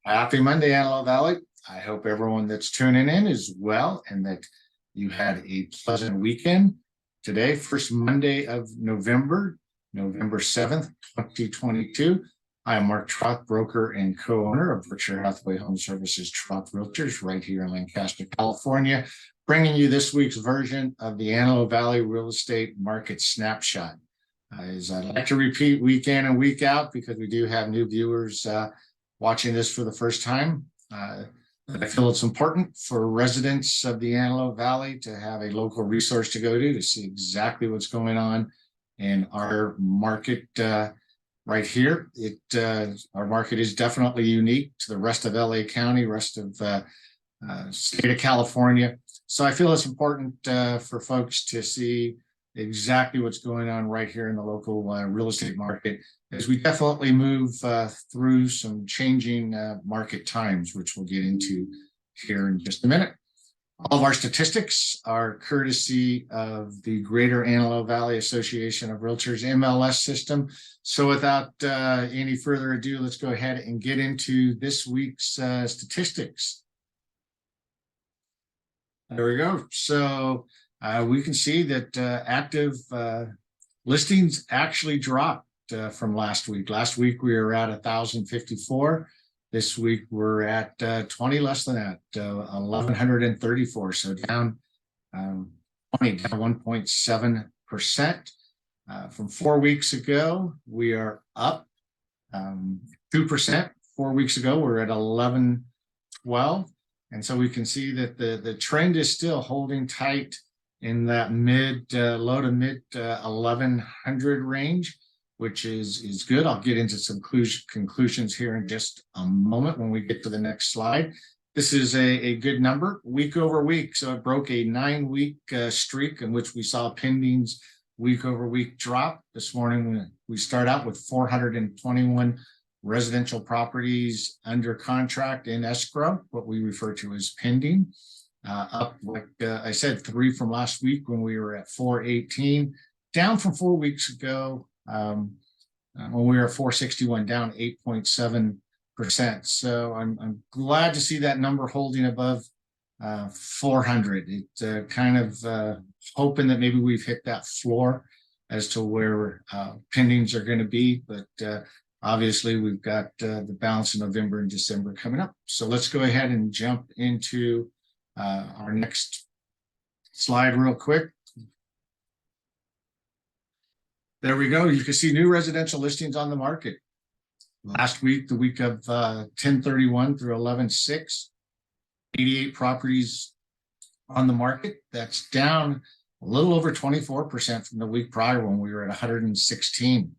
Happy Monday, Antelope Valley. I hope everyone that's tuning in is well and that you had a pleasant weekend. Today, first Monday of November 7th, 2022. I am Mark Troth, broker and co-owner of Berkshire Hathaway HomeServices Troth Realtors right here in Lancaster, California, bringing you this week's version of the Antelope Valley Real Estate Market Snapshot. As I like to repeat week in and week out, because we do have new viewers watching this for the first time. I feel it's important for residents of the Antelope Valley to have a local resource to go to see exactly what's going on in our market right here. Our market is definitely unique to the rest of LA County, rest of state of California. So I feel it's important for folks to see exactly what's going on right here in the local real estate market, as we definitely move through some changing market times, which we'll get into here in just a minute. All of our statistics are courtesy of the Greater Antelope Valley Association of Realtors MLS system. So without any further ado, let's go ahead and get into this week's statistics. There we go. So we can see that active listings actually dropped from last week. Last week we were at 1,054. This week we're at 20 less than that, 1,134. So down 1.7%. From 4 weeks ago, we are up 2%. 4 weeks ago, we're at 1112. And so we can see that the trend is still holding tight in that low to mid 1100 range, which is good. I'll get into some conclusions here in just a moment when we get to the next slide. This is a good number week over week. So it broke a 9-week streak in which we saw pendings week over week drop. This morning, we start out with 421 residential properties under contract in escrow, what we refer to as pending. Up, like I said, 3 from last week when we were at 418, down from 4 weeks ago when we were at 461, down 8.7%. So I'm glad to see that number holding above 400. It's kind of hoping that maybe we've hit that floor as to where pendings are going to be, but obviously we've got the balance of November and December coming up. So let's go ahead and jump into our next slide real quick. There we go. You can see new residential listings on the market. Last week, the week of 10/31 through 11/6, 88 properties on the market. That's down a little over 24% from the week prior when we were at 116.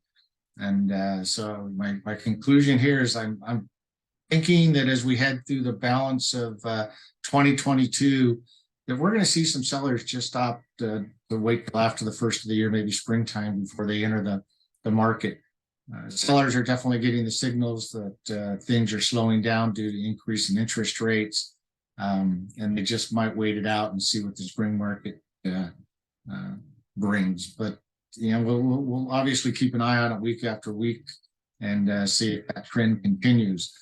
And so my conclusion here is I'm thinking that as we head through the balance of 2022, that we're going to see some sellers just stop to wait till after the first of the year, maybe springtime, before they enter the market. Sellers are definitely getting the signals that things are slowing down due to increase in interest rates, and they just might wait it out and see what the spring market brings. But we'll obviously keep an eye on it week after week and see if that trend continues.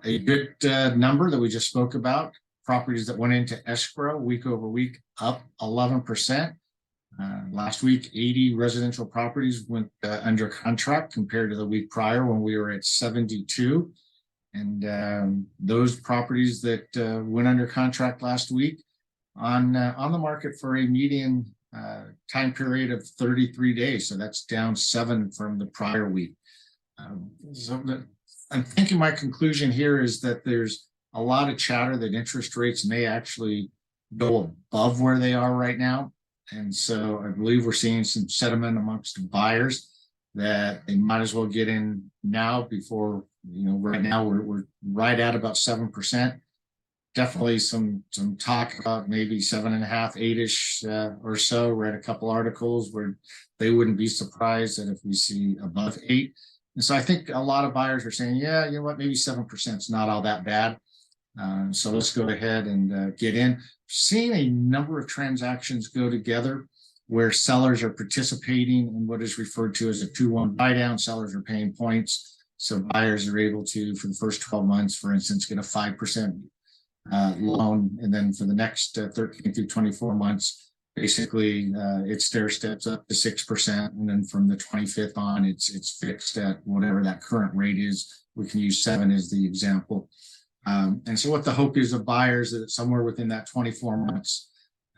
A good number that we just spoke about, properties that went into escrow week over week, up 11%. Last week, 80 residential properties went under contract compared to the week prior when we were at 72. And those properties that went under contract last week on the market for a median time period of 33 days. So that's down 7 from the prior week. I'm thinking my conclusion here is that there's a lot of chatter that interest rates may actually go above where they are right now. And so I believe we're seeing some sentiment amongst buyers that they might as well get in now before, right now we're right at about 7%. Definitely some talk about maybe 7.5, 8-ish or so. Read a couple articles where they wouldn't be surprised that if we see above 8. And so I think a lot of buyers are saying, yeah, you know what, maybe 7% is not all that bad. So let's go ahead and get in. Seeing a number of transactions go together where sellers are participating in what is referred to as a 2-1 buy down. Sellers are paying points So buyers are able to, for the first 12 months, for instance, get a 5% loan. And then for the next 13 through 24 months, basically it stair steps up to 6. And then from the 25th on, it's fixed at whatever that current rate is. We can use 7 as the example. And so what the hope is of buyers is that somewhere within that 24 months,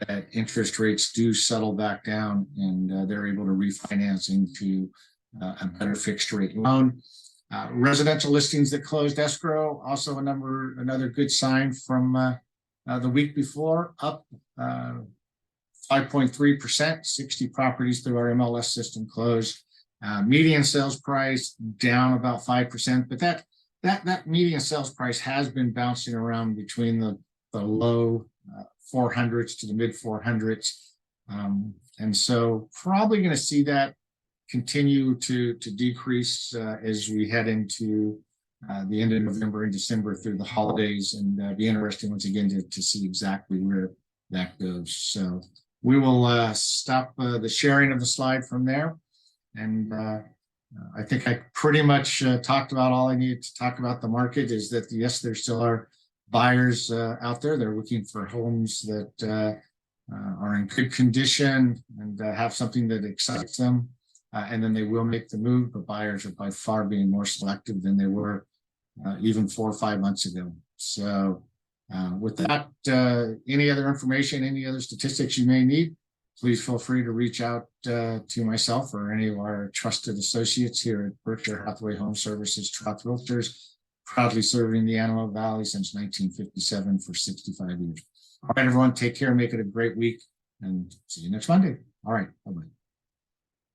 that interest rates do settle back down and they're able to refinance into a better fixed rate loan. Residential listings that closed escrow, also another good sign from the week before, up 5.3%, 60 properties through our MLS system closed. Median sales price down about 5%, but that median sales price has been bouncing around between the low 400s to the mid 400s. And so probably going to see that continue to decrease as we head into the end of November and December through the holidays, and be interesting once again to see exactly where that goes. So we will stop the sharing of the slide from there. And I think I pretty much talked about all I need to talk about the market. Is that yes, there still are buyers out there. They're looking for homes that are in good condition and have something that excites them. And then they will make the move, but buyers are by far being more selective than they were even 4 or 5 months ago. So with that, any other information, any other statistics you may need, please feel free to reach out to myself or any of our trusted associates here at Berkshire Hathaway Home Services, Troth Realtors, proudly serving the Antelope Valley since 1957 for 65 years. All right, everyone, take care, make it a great week, and see you next Monday. All right, bye-bye.